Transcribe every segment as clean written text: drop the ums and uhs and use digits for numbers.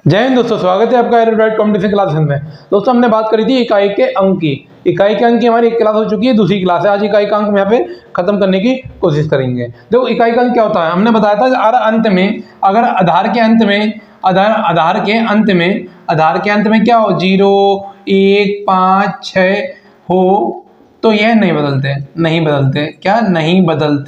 जय हिंद दोस्तों, स्वागत है आपका एरोड्राइट कॉम्पिटिशन क्लासेस में। दोस्तों हमने बात करी थी इकाई के अंक की। इकाई के अंक की हमारी एक क्लास हो चुकी है, दूसरी क्लास है। आज इकाई का अंक हम यहाँ पे खत्म करने की कोशिश करेंगे। देखो इकाई का अंक क्या होता है, हमने बताया था हर अंत में अगर आधार के अंत में क्या हो 0, 1, 5, 6 हो तो यह नहीं बदलते,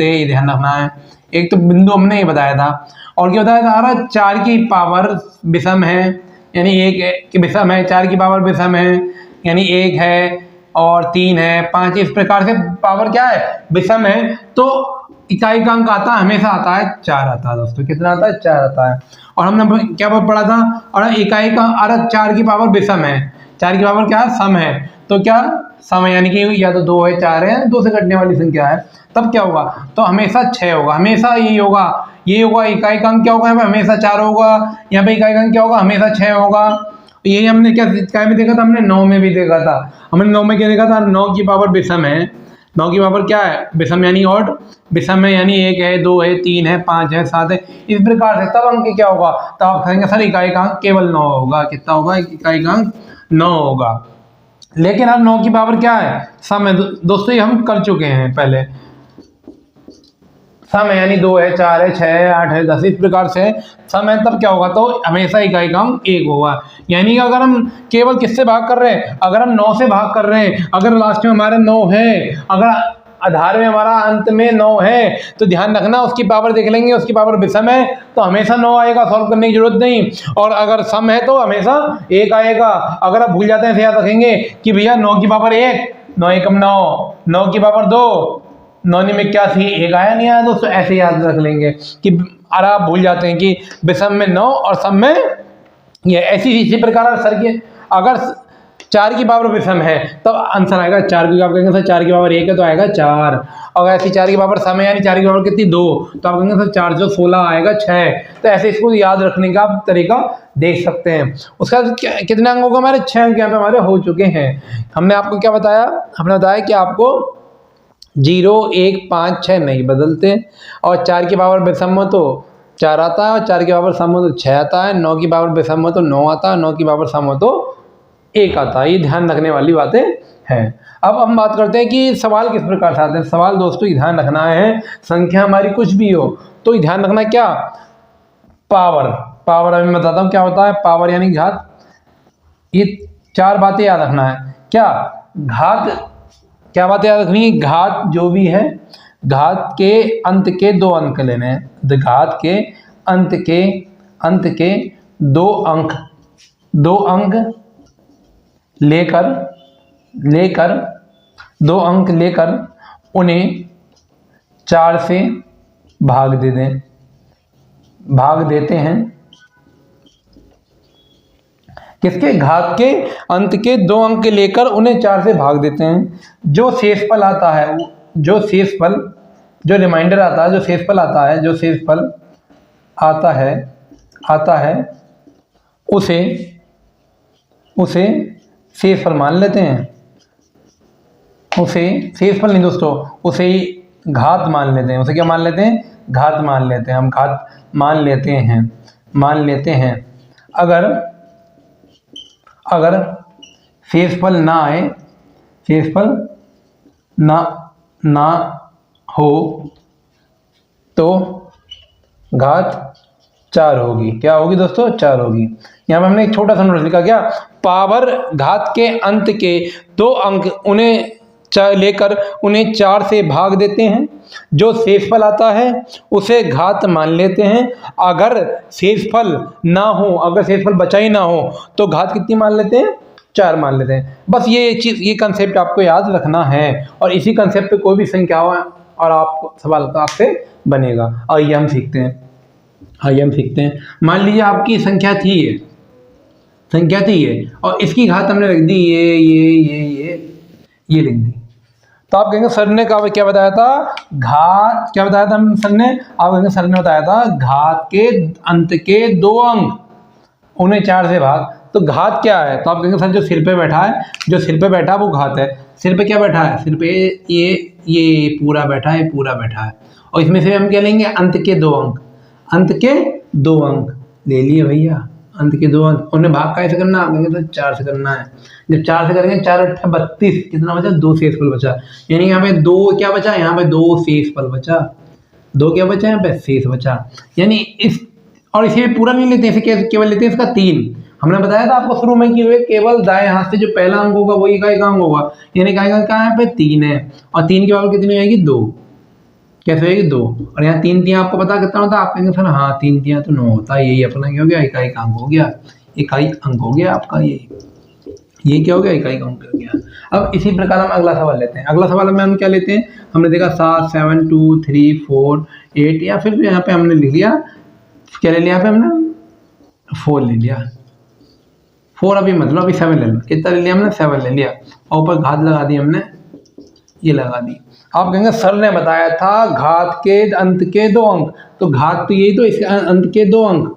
ये ध्यान रखना है। एक तो बिंदु हमने ये बताया था, और क्या बताया था, 4 की पावर विषम है यानी 1 की विषम है, 4 की पावर विषम है यानी 1 है और 3 है, 5, इस प्रकार से पावर क्या है, विषम है। तो इकाई का अंक हमेशा आता है 4 आता है दोस्तों। कितना आता है? 4 आता है। और हमने क्या पढ़ा था, और इकाई का अर्थ 4 की पावर विषम है, 4 की पावर क्या है, सम है। तो क्या सम है यानी कि या तो 2 है 4 है, 2 से घटने वाली संख्या है, तब क्या होगा, तो हमेशा 6 होगा, हमेशा ये होगा इकाई का अंक क्या होगा, यहाँ पे हमेशा 4 होगा, यहाँ पे इकाई का अंक क्या होगा, हमेशा 6 होगा। यही हमने क्या इकाई में देखा था, हमने 9 में भी देखा था। हमने 9 में क्या देखा था, 9 की पावर विषम है, 9 की पावर क्या है, विषम यानी ऑड, विषम है यानी 1 है, 2 है, 3 है, 5 है, 7 है, इस प्रकार से। तब अंक क्या होगा, तब आप कहेंगे सर इकाई का अंक केवल 9 होगा। कितना होगा, इकाई का अंक 9 होगा। लेकिन अब 9 की पावर क्या है, सम है दोस्तों, ये हम कर चुके हैं पहले। सम है यानी 2 है, 4 है, 6 है, 8 है, 10, इस प्रकार से सम है, तब क्या होगा, तो हमेशा इकाई का अंक 1 होगा। यानी कि अगर हम केवल किससे भाग कर रहे हैं, अगर हम 9 से भाग कर रहे हैं, अगर लास्ट में हमारे 9 है, अगर आधार में हमारा अंत में 9 है, तो ध्यान रखना उसकी पावर देख लेंगे, उसकी पावर विषम है तो हमेशा 9 आएगा, सॉल्व करने की जरूरत नहीं। और अगर सम है तो हमेशा 1 आएगा। अगर आप भूल जाते हैं तो याद रखेंगे कि भैया 9 की पावर 1, 9 एकम 9, 9 की पावर 2, 9 में 81, 1 आया नहीं आया दोस्तों, ऐसे याद रख लेंगे कि अरे आप भूल जाते हैं कि विषम में 9 और सम में ये इसी प्रकार सर के अगर 4 की पावर विषम है तब आंसर आएगा 4, क्योंकि आप कहेंगे सर 4 की पावर 1 है तो आएगा 4। और ऐसी 4 की पावर सम है यानी 4 की पावर कितनी 2, तो आप कहेंगे सर 4 जो 16 आएगा 6। तो ऐसे इसको याद रखने का आप तरीका देख सकते हैं। उसका कितने अंक होगा, हमारे 6 अंक यहाँ पे हमारे हो चुके हैं। हमने आपको क्या बताया, हमने बताया कि आपको 0, 1, 5, 6 नहीं बदलते, और 4 की पावर विषम हो तो 4 आता है, और 4 की पावर सम हो तो 6 आता है, 9 की पावर विषम हो तो 9 आता है, 9 की पावर सम हो तो 1 आता है। ये ध्यान रखने वाली बातें हैं। अब हम बात करते हैं कि सवाल किस प्रकार से आते हैं। सवाल दोस्तों ये ध्यान रखना है, संख्या हमारी कुछ भी हो तो ध्यान रखना क्या, पावर अभी मैं बताता हूँ क्या होता है। पावर यानी घात, ये 4 बातें याद रखना है। क्या घात, क्या बातें याद रखनी है, घात जो भी है, घात के अंत के 2 अंक लेने हैं। घात के अंत के 2 अंक लेकर 2 अंक लेकर उन्हें 4 से भाग देते हैं। किसके, घात के अंत के 2 अंक लेकर उन्हें 4 से भाग देते हैं। जो शेषफल आता है, जो रिमाइंडर आता है, जो शेषफल आता है उसे शेषफल मान लेते हैं। उसे शेषफल नहीं दोस्तों, उसे घात मान लेते हैं। उसे क्या मान लेते हैं, घात मान लेते हैं। हम घात मान लेते हैं। अगर शेषफल ना आए, शेषफल ना हो तो घात 4 होगी। क्या होगी दोस्तों, 4 होगी। यहाँ पर हमने एक छोटा सा नोट लिखा, क्या, पावर घात के अंत के 2 अंक उन्हें लेकर उन्हें 4 से भाग देते हैं। जो शेषफल आता है उसे घात मान लेते हैं। अगर शेषफल ना हो, अगर शेषफल बचा ही ना हो तो घात कितनी मान लेते हैं, 4 मान लेते हैं। बस ये चीज़, ये कंसेप्ट आपको याद रखना है, और इसी कंसेप्ट पे कोई भी संख्या हो और आप सवाल आपसे बनेगा। और ये हम सीखते हैं। मान लीजिए आपकी संख्या थी ये, और इसकी घात हमने रख दी ये लिख दी, तो आप कहेंगे सर ने क्या बताया था, घात क्या बताया था सर ने, आप कहेंगे सर ने बताया था घात के अंत के 2 अंक उन्हें 4 से भाग। तो घात क्या है, तो आप कहेंगे सर जो सिर पे बैठा है वो घात है। सिर पे क्या बैठा है, सिर पे ये पूरा बैठा है, और इसमें से हम क्या लेंगे, अंत के 2 अंक ले लिए भैया, अंत के 2 अंक, उन्हें भाग कैसे करना है, आप कहेंगे तो 4 से करना है। जब 4 से करेंगे 4 8 32, कितना बचा, 2 शेषफल बचा, यानी यहाँ पे 2 क्या बचा, यहाँ पे 2 शेषफल बचा, 2 क्या बचा, यहाँ पे शेष बचा। यानी इस, और इसे पूरा नहीं लेते, इसे केवल लेते हैं इसका 3। हमने बताया था आपको शुरू में कि वे केवल दाएं हाथ से जो पहला अंक होगा वही इकाई का अंक होगा, यानी इकाई का अंक कहाँ है, पे 3 है, और 3 की पावर कितनी होगी, 2। कैसे होगी, 2, और यहाँ 3 तियां आपको पता कितना होता है, आप कहेंगे सर हाँ 3 तियां तो 9 होता है, यही अपना क्या हो गया, इकाई का अंक हो गया, इकाई अंक हो गया आपका, ये क्या हो गया, इकाई का अंक हो गया। अब इसी प्रकार हम अगला सवाल लेते हैं। अगला सवाल में हम क्या लेते हैं, हमने देखा 7 7 2 3 4 8, या फिर यहाँ पे हमने लिख लिया, क्या ले लिया, यहाँ पे हमने 4 ले लिया, 4 अभी मतलब अभी 7 ले लो, कितना ले लिया हमने, 7 ले लिया, और ऊपर घात लगा दी हमने, ये लगा दी। आप कहेंगे सर ने बताया था घात के अंत के 2 अंक, तो घात तो यही तो, इसके अंत के 2 अंक,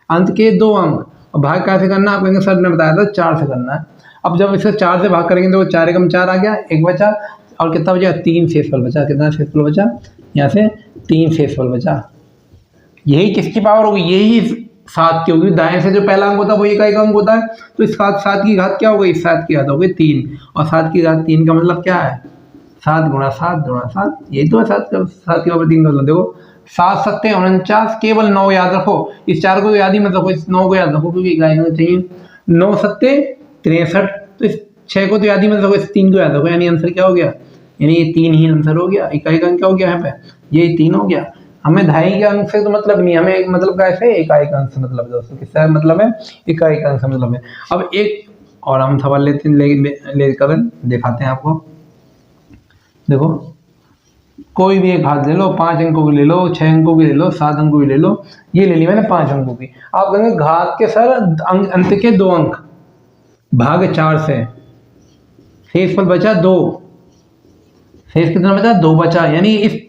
अंत के 2 अंक, और भाग कैसे करना, आप कहेंगे सर ने बताया था 4 से करना है। अब जब इसे 4 से भाग करेंगे तो 4 एकम 4 आ गया, 1 बचा, और कितना बचा, 3 शेषफल बचा, कितना शेषफल बचा, यहाँ से 3 शेषफल बचा। यही किसकी पावर होगी, यही 7 की होगी, दाएं से जो पहला अंक होता है वो इकाई का अंक होता है, तो इस 7 की घात क्या हो गई, 7 की घात हो गई 3, और 7 की घात 3 का मतलब क्या है, 7 गुणा 7 गुणा 7, यही तो है 7 की पावर 3 का मतलब। देखो 7 सत्ते 49, केवल 9 याद रखो, इस 4 को याद ही मत रखो, इस 9 को याद रखो क्योंकि इकाई अंक चाहिए। 9 सत्ते 63, तो इस 6 को तो याद ही मत रखो, इस 3 को याद रखो, यानी आंसर क्या हो गया, यानी ये 3 ही आंसर हो गया, इकाई का अंक क्या हो गया, यहाँ पे ये 3 हो गया। हमें दहाई के अंक से तो मतलब नहीं, हमें मतलब कैसे, इकाई का अंक से मतलब है दोस्तों, किससे मतलब है, इकाई का अंक से मतलब है। अब एक और हम सवाल लेते हैं, लेकर दिखाते हैं आपको। देखो कोई भी एक घात ले लो, 5 अंकों की ले लो, 6 अंकों की ले लो, 7 अंकों की ले लो, ये ले ली मैंने 5 अंकों की। आप कहेंगे घात के सर अंत के 2 अंक भाग 4 से, शेषफल बचा 2, शेष कितना बचा, 2 बचा, यानी इस,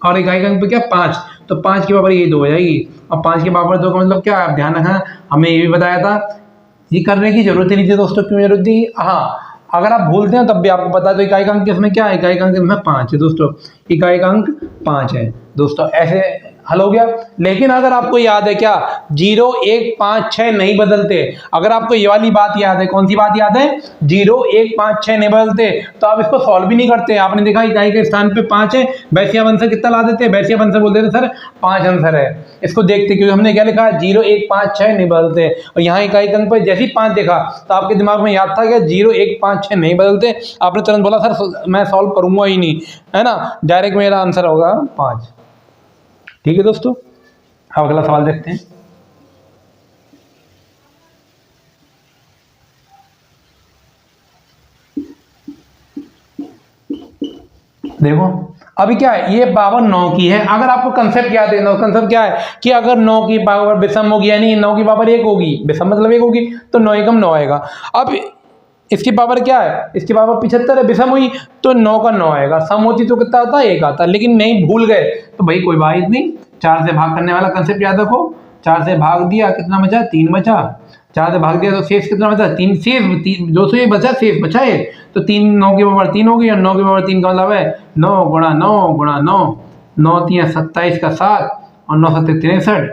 और इकाई का अंक पे क्या 5, तो 5 की पावर ये 2 हो जाएगी, और 5 की पावर 2 का मतलब क्या, आप ध्यान रखना, हमने ये भी बताया था, ये करने की जरूरत ही नहीं थी दोस्तों, क्यों जरूरत थी, हाँ अगर आप भूलते हैं तब भी आपको पता है, तो इकाई का अंक इसमें क्या है, इकाई का अंक इसमें 5 है दोस्तों, इकाई का अंक 5 है दोस्तों, ऐसे हल हो गया। लेकिन अगर आपको याद है क्या, 0 1 5 6 नहीं बदलते, अगर आपको ये वाली बात याद है, कौन सी बात याद है, 0 1 5 6 नहीं बदलते, तो आप इसको सॉल्व भी नहीं करते। आपने देखा इकाई के स्थान पे 5 है, बैसिया आंसर कितना ला देते, बैसिया आंसर बोल देते सर 5 आंसर है, इसको देखते, क्योंकि हमने क्या लिखा, 0 1 5 6 नहीं बदलते, और यहाँ इकाई के अंक पर जैसे ही 5 देखा तो आपके दिमाग में याद था क्या, 0 1 5 6 नहीं बदलते, आपने तुरंत बोला सर मैं सॉल्व करूंगा ही नहीं, है ना, डायरेक्ट मेरा आंसर होगा 5। ठीक है दोस्तों, अब अगला सवाल देखते हैं। देखो अभी क्या है, ये पावर 9 की है, अगर आपको कंसेप्ट याद है, कंसेप्ट क्या है कि अगर 9 की पावर विषम होगी, यानी 9 की पावर 1 होगी, विषम मतलब 1 होगी, तो 9 एकम 9 आएगा। अब इसकी पावर क्या है, इसकी पावर 75 है, विषम हुई तो 9 का 9 आएगा, सम होती तो कितना आता है, 1 आता, लेकिन नहीं भूल गए तो भाई कोई बात नहीं, 4 से भाग करने वाला कंसेप्ट याद रखो, 4 से भाग दिया कितना बचा, 3 बचा, 4 से भाग दिया तो शेष कितना बचा, 3 शेष 201 बचा, शेष बचा है, तो 3 9 की पावर 3 होगी, और 9 की पावर 3 का मतलब है 9 गुणा 9 गुणा 9, 9 3 27 का 7, और 9 7 63,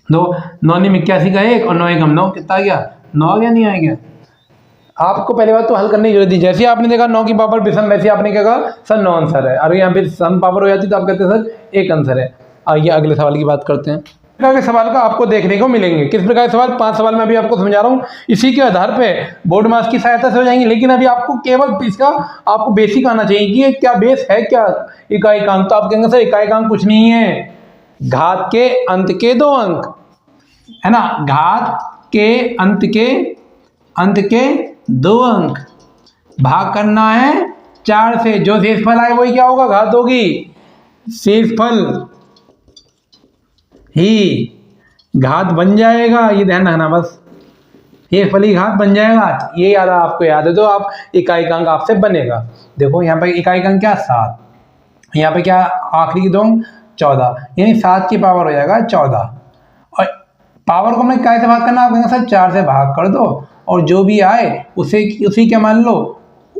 2 9 9 81 का 1, और 9 1 9, कितना आ गया, 9 आ गया, नहीं आ गया। आपको पहले बात तो हल करने की जरूरत थी, जैसे आपने देखा 9 की पावर विषम, वैसे आपने क्या कहा सर 9 आंसर है, अगर यहाँ पे सम पावर हो जाती तो आप कहते सर 1 आंसर है। आइए अगले सवाल की बात करते हैं। प्रकार के सवाल का आपको देखने को मिलेंगे, किस प्रकार के सवाल, 5 सवाल मैं अभी आपको समझा रहा हूँ, इसी के आधार पे बोर्ड मार्क्स की सहायता से हो जाएंगे, लेकिन अभी आपको केवल इसका आपको बेसिक आना चाहिए कि ये क्या बेस है, क्या इकाई का अंक। तो आप कहेंगे सर इकाई का अंक कुछ नहीं है, घात के अंत के 2 अंक, है ना, घात के अंत के 2 अंक भाग करना है 4 से, जो शेषफल आए वही क्या होगा, घात होगी, शेषफल ही घात बन जाएगा, ये ध्यान रखना बस, शेषफल ही घात बन जाएगा, ये याद आपको याद है तो आप इकाई का अंक आपसे बनेगा। देखो यहाँ पे इकाई का अंक क्या 7, यहाँ पे क्या आखिरी की 2 14, यानी 7 की पावर हो जाएगा 14, और पावर को हमने कैसे भाग करना, आप कहेंगे सर 4 से भाग कर दो, और जो भी आए उसी क्या मान लो,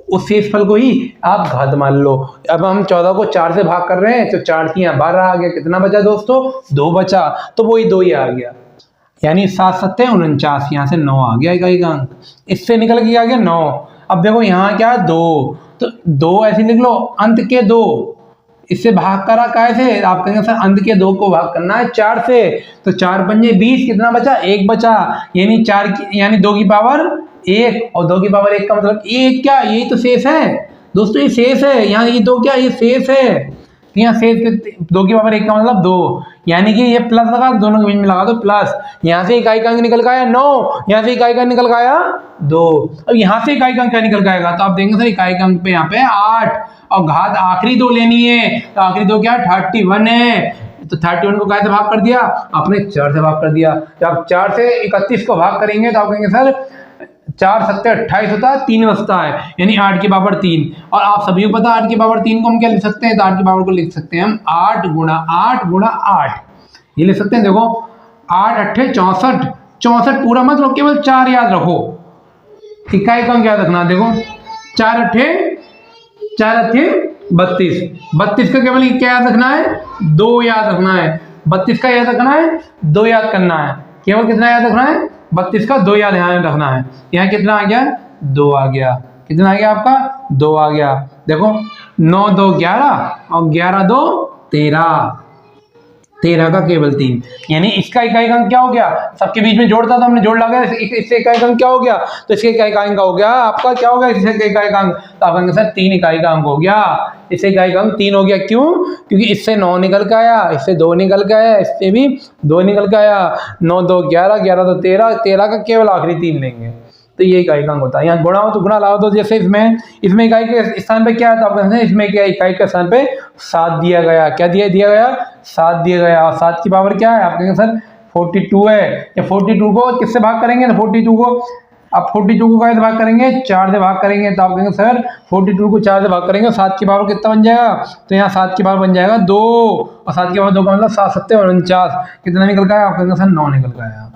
उस शेषफल को ही आप घात मान लो। अब हम 14 को 4 से भाग कर रहे हैं, तो 4 की यहाँ 12 आ गया, कितना बचा दोस्तों, 2 बचा, तो वही 2 ही आ गया। यानी 7 सत्ते 49, यहाँ से 9 आ गया इकाई का अंक, इससे निकल के आ गया 9। अब देखो यहाँ क्या है 2, तो 2 ऐसे लिख लो, अंत के 2, इससे भाग करा कैसे, आप कहेंगे सर अंत के 2 को भाग करना है 4 से, तो 4 पंजे 20, कितना बचा 1 बचा, यानी 4 की यानी 2 की पावर 1, और 2 की पावर 1 का मतलब ये क्या, यही तो शेष है दोस्तों, ये शेष है, यहाँ ये 2 क्या, ये शेष है, यहाँ शेष 2 की पावर 1 का मतलब 2, यानी कि ये प्लस लगा, दोनों के बीच में लगा दो प्लस, यहाँ से इकाई का अंक निकल गया 9, यहाँ से इकाई का निकल गया 2, अब यहाँ से इकाई का अंक क्या निकल जाएगा, तो आप देखेंगे सर इकाई का अंक पे यहाँ पे 8, और घात आखिरी 2 लेनी है, तो आखिरी 2 क्या 31 है, तो 31 को कैसे भाग कर दिया, आपने 4 से भाग कर दिया, जब आप 4 से 31 को भाग करेंगे तो आप कहेंगे सर 4 सत्ते 28 होता है, 3 बचता है, यानी 8 की पावर 3, और आप सभी को पता है 8 की पावर 3 को हम क्या लिख सकते हैं, तो 8 की पावर को लिख सकते हैं हम 8 गुणा 8 गुणा 8, ये लिख सकते हैं, देखो 8 अट्ठे 64, 64 पूरा मत रखो, केवल 4 याद रखो, इकाई का अंक याद रखना, देखो 4 अट्ठे 32, 32 का केवल क्या याद रखना है, 2 याद रखना है, 32 का याद रखना है, 2 याद करना है, केवल कितना याद रखना है, 32 का 2 याद ध्यान रखना है, यहाँ कितना आ गया 2 आ गया, कितना आ गया आपका 2 आ गया, देखो 9 2 11 और 11 2 13, 13 का केवल 3, यानी इसका इकाई का अंक क्या हो गया, सबके बीच में जोड़ता था हमने, जोड़ लगा, इससे इकाई का अंक क्या हो गया, तो इसके इकाई का अंक हो गया आपका क्या हो गया, इससे इकाई का अंक, तो आप कहेंगे सर 3 इकाई का अंक हो गया, इससे इकाई का अंक 3 हो गया, क्यों, क्योंकि इससे 9 निकल के आया, इससे 2 निकल के आया, इससे भी 2 निकल के आया, 9 2 11, 11 2 13, 13 का केवल आखिरी 3 लेंगे, तो ये इकाई का अंक होता है। यहाँ गुणा हो तो गुणा लाओ, तो जैसे इसमें इकाई के स्थान पे क्या है, तो आप कहते हैं इसमें क्या इकाई के स्थान पे 7 दिया गया, क्या दिया गया 7 दिया गया, और 7 की पावर क्या है, आप कहेंगे सर 42 है, या 42 को किससे भाग करेंगे, तो 42 को आप 42 को कैसे भाग करेंगे, 4 से भाग करेंगे, तो आप कहेंगे सर 42 को 4 से भाग करेंगे, 7 की पावर कितना बन जाएगा, तो यहाँ 7 की पावर बन जाएगा 2, और 7 की पावर 2 का मतलब 7 सत्ते 49, कितना निकल गया, आप कहेंगे सर 9 निकल गया,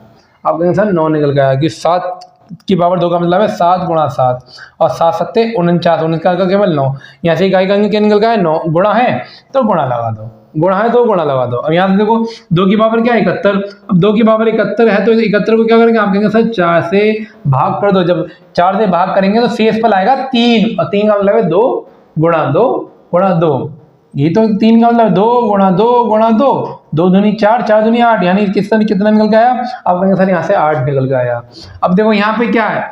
आप कहेंगे सर 9 निकल गया, कि 7 की पावर 2 का मतलब है 7 गुणा 7, और 7 सत्ते 49, 49 का केवल 9, यहाँ से इकाई का अंक क्या निकल गया है 9, गुणा है तो गुणा लगा दो, गुणा है तो गुणा लगा दो, अब यहाँ से देखो 2 की पावर क्या है 71, अब 2 की पावर 71 है, तो 71 को क्या करेंगे, आप कहेंगे सर 4 से भाग कर दो, जब 4 से भाग करेंगे तो शेष पर आएगा 3, और 3 का मतलब है 2 गुणा 2 गुणा 2, ये तो 3 का मतलब 2 गुणा 2 गुणा 2, 2 दूनी 4, 4 दूनी 8, यानी कितना निकल के आया, आप कहेंगे सर यहाँ से 8 निकल के आया। अब देखो यहाँ पे क्या है,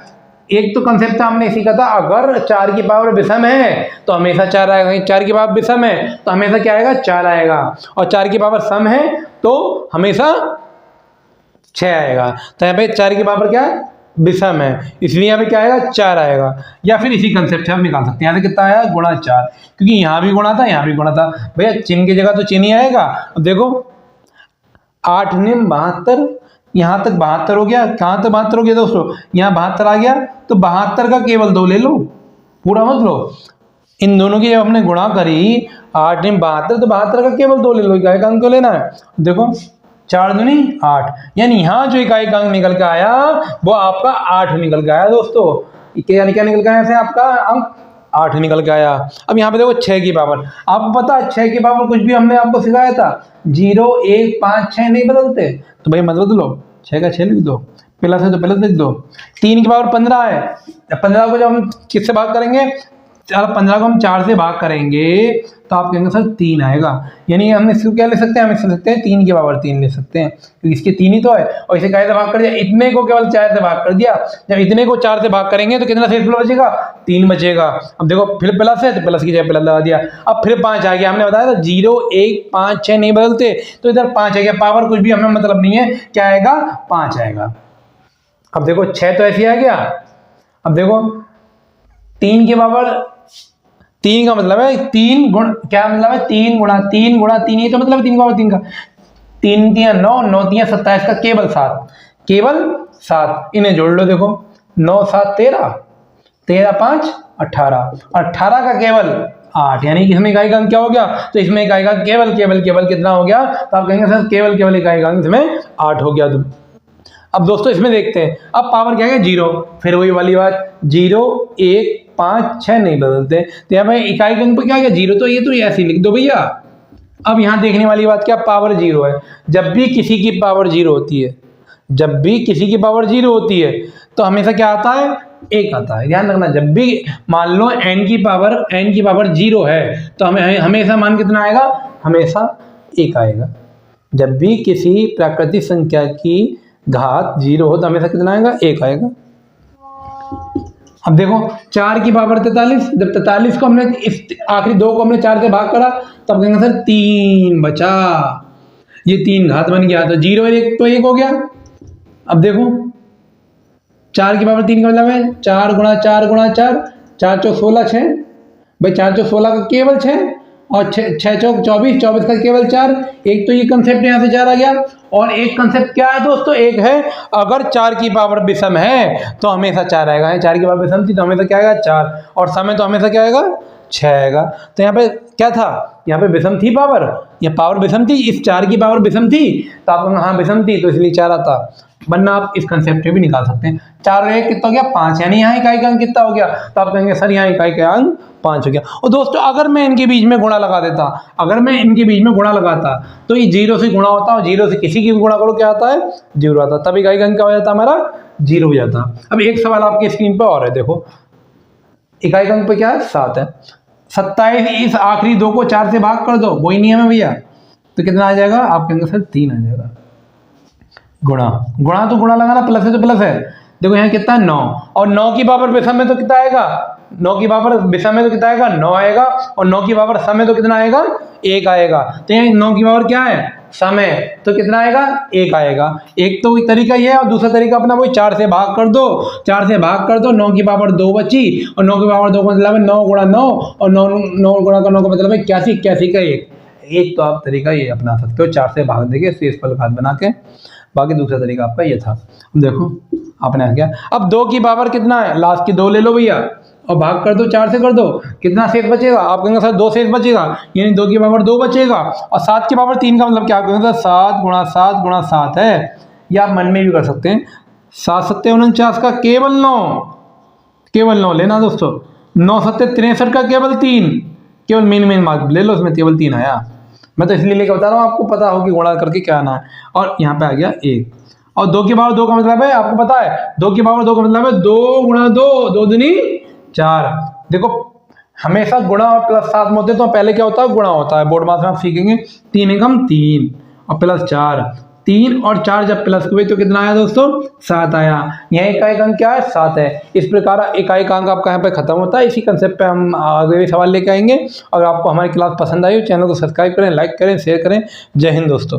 एक तो कंसेप्ट था हमने सीखा था, अगर 4 की पावर विषम है तो हमेशा 4 आएगा, 4 की पावर विषम है तो हमेशा क्या आएगा 4 आएगा, और 4 की पावर सम है तो हमेशा 6 आएगा, तो यहाँ पे 4 की पावर क्या है विषम है, इसलिए यहाँ पे क्या आएगा 4 आएगा, या फिर इसी कंसेप्ट से हम निकाल सकते हैं, यहाँ से कितना आया गुणा 4, क्योंकि यहाँ भी गुणा था यहाँ भी गुणा था, भैया चिन्ह की जगह तो चिन्ह ही आएगा। अब देखो 8 ने 72, यहाँ तक 72 हो गया, कहाँ तक 72 हो गया दोस्तों, यहाँ 72 आ गया, तो 72 का केवल 2 ले लो, पूरा मत लो, इन दोनों की जब हमने गुणा करी 8 ने 72, तो 72 का केवल 2 ले लो, इकाई का अंक को लेना है, देखो 4 दूनी 8, यानी यहाँ जो इकाई का अंक निकल के आया वो आपका 8 निकल के आया दोस्तों, यानी क्या निकल के आया ऐसे आपका अंक 8 निकल के आया। अब यहाँ पे देखो 6 की पावर, आपको पता है 6 की पावर कुछ भी हमने आपको सिखाया था, 0 1 5 6 नहीं बदलते, तो भाई मत बदलो, 6 का 6 लिख दो, प्लस है तो प्लस लिख दो, 3 की पावर 15 है, 15 को जब हम किससे भाग करेंगे, 15 को हम 4 से भाग करेंगे तो आप कहेंगे सर 3 आएगा, यानी हम इसको क्या ले सकते हैं, हम इससे सकते हैं 3 की पावर 3 ले सकते हैं, क्योंकि इसके 3 ही तो है, और इसे कैसे भाग कर दिया, इतने को केवल 4 से भाग कर दिया, जब इतने को 4 से भाग करेंगे तो कितना शेष बचेगा 3 बचेगा। अब देखो फिर प्लस है तो प्लस की जगह प्लस लगा दिया, अब फिर 5 आ गया, हमने बताया था 0 1 5 6 नहीं बदलते, तो इधर 5 आ गया, पावर कुछ भी हमें मतलब नहीं है, क्या आएगा 5 आएगा। अब देखो 6 तो ऐसे आ गया, अब देखो 3 की पावर 3 का मतलब है 3 गुण, क्या मतलब है 3 गुणा 3 गुणा 3, ये तो मतलब 3 का 3 का 3 3 9 9 3 27 का केवल 7, केवल 7, इन्हें जोड़ लो, देखो 9 7 13, 13 5 18, 18 का केवल 8, यानी कि इसमें इकाई का अंक क्या हो गया, तो इसमें इकाई का केवल केवल केवल कितना हो गया, तो आप कहेंगे सर केवल केवल इकाई का अंक इसमें 8 हो गया। अब दोस्तों इसमें देखते हैं, अब पावर क्या है 0, फिर वही वाली बात 0 1 5 6 नहीं बदलते, तो यहाँ पे इकाई के अंक पर क्या है 0, तो ये तो ऐसे ही लिख दो भैया। अब यहाँ देखने वाली बात क्या, पावर 0 है, जब भी किसी की पावर 0 होती है, जब भी किसी की पावर 0 होती है तो हमेशा क्या आता है, 1 आता है। ध्यान रखना, जब भी मान लो n की पावर 0 है तो हमें हमेशा मान कितना आएगा, हमेशा 1 आएगा। जब भी किसी प्राकृतिक संख्या की घात 0 हो तो हमेशा कितना आएगा, 1 आएगा। अब देखो 4 की पावर 43, जब 43 को हमने इस आखिरी 2 को हमने 4 से भाग करा तब कहेंगे सर 3 बचा, ये 3 घात बन गया तो 0 1 तो 1 हो गया। अब देखो 4 की पावर 3 का मतलब है 4 गुणा 4 गुणा 4, 4 चौक 16 6, भाई 4 चौक 16 का केवल 6 और 6 चौक 24, 24 का केवल 4। एक तो ये कंसेप्ट यहाँ से 4 आ गया। और एक कंसेप्ट क्या है दोस्तों, एक है अगर 4 की पावर विषम है तो हमेशा 4 आएगा, 4 की पावर विषम थी तो हमेशा क्या आएगा, 4, और समय तो हमेशा क्या आएगा, 6 आएगा। तो यहाँ पे क्या था, यहाँ पे विषम थी पावर, ये पावर विषम थी, इस 4 की पावर विषम थी तो आप हाँ विषम थी तो इसलिए 4 आता, वरना आप इस कंसेप्ट में भी निकाल सकते हैं। 4 और 1 कितना हो गया, 5, यानी यहाँ इकाई का अंक कितना हो गया, तो आप कहेंगे सर यहाँ इकाई का अंक 5 हो गया। और दोस्तों अगर मैं इनके बीच में गुणा लगा देता, अगर मैं इनके बीच में गुणा लगाता तो ये 0 से गुणा होता, और 0 से किसी की भी गुणा करो क्या आता है, 0 आता, तब इकाई का अंक क्या हो जाता हमारा, 0 हो जाता। अब एक सवाल आपकी स्क्रीन पर और है, देखो इकाई का अंक पे क्या है, 7 है। 27 इस आखिरी 2 को 4 से भाग कर दो, वही नियम है भैया, तो कितना आ जाएगा, आप कहेंगे सर 3 आ जाएगा। गुणा गुणा तो गुणा लगाना, प्लस है तो प्लस है। देखो यहाँ कितना है, 9, और 9 की पावर विषम में तो कितना आएगा, 9 की पावर विषम में तो कितना आएगा, 9 आएगा, और 9 की पावर सम में तो कितना आएगा, 1 आएगा। तो यहाँ 9 की पावर क्या है, समय, तो कितना आएगा, 1 आएगा। एक तो तरीका ये है, और दूसरा तरीका अपना वही 4 से भाग कर दो, 4 से भाग कर दो, 9 की पावर 2 बची, और 9 की पावर 2 का मतलब है 9 गुणा 9, और 9 गुणा का 9 का मतलब है 81, 81 का 1। एक तो आप तरीका ये अपना सकते हो, 4 से भाग देके शेषफल घात बना के, बाकी दूसरा तरीका आपका ये था। देखो आपने आ गया, अब 2 की पावर कितना है, लास्ट की 2 ले लो भैया और भाग कर दो, 4 से कर दो, कितना शेष बचेगा, आप कहेंगे सर 2 शेष बचेगा, यानी 2 की पावर 2 बचेगा, और 7 की पावर 3 का मतलब क्या, आप कहेंगे सर 7 गुणा 7 गुणा 7 है, या आप मन में भी कर सकते हैं, 7 7 49 का केवल 9, केवल 9 लेना दोस्तों, 9 7 63 का केवल 3, केवल मेन मार्क ले लो, उसमें केवल 3 आया। मैं तो इसलिए लेके बता रहा हूँ, आपको पता हो कि गुणा करके क्या आना है। और यहाँ पे आ गया 1, और 2 की पावर 2 का मतलब है, आपको पता है 2 की पावर 2 का मतलब है 2 गुणा 2, 2 दूनी 4। देखो हमेशा गुणा और प्लस साथ में होते हैं, तो पहले क्या होता है, गुणा होता है, बोर्ड मास में आप सीखेंगे। 3 एकम 3 और प्लस 4, 3 और 4 जब प्लस हुए तो कितना आया दोस्तों, 7 आया। यह इकाई का अंक क्या है, 7 है। इस प्रकार इकाई का अंक आपका यहाँ पे खत्म होता है। इसी कंसेप्ट पे हम आगे भी सवाल लेके आएंगे। अगर आपको हमारी क्लास पसंद आई हो, चैनल को सब्सक्राइब करें, लाइक करें, शेयर करें। जय हिंद दोस्तों।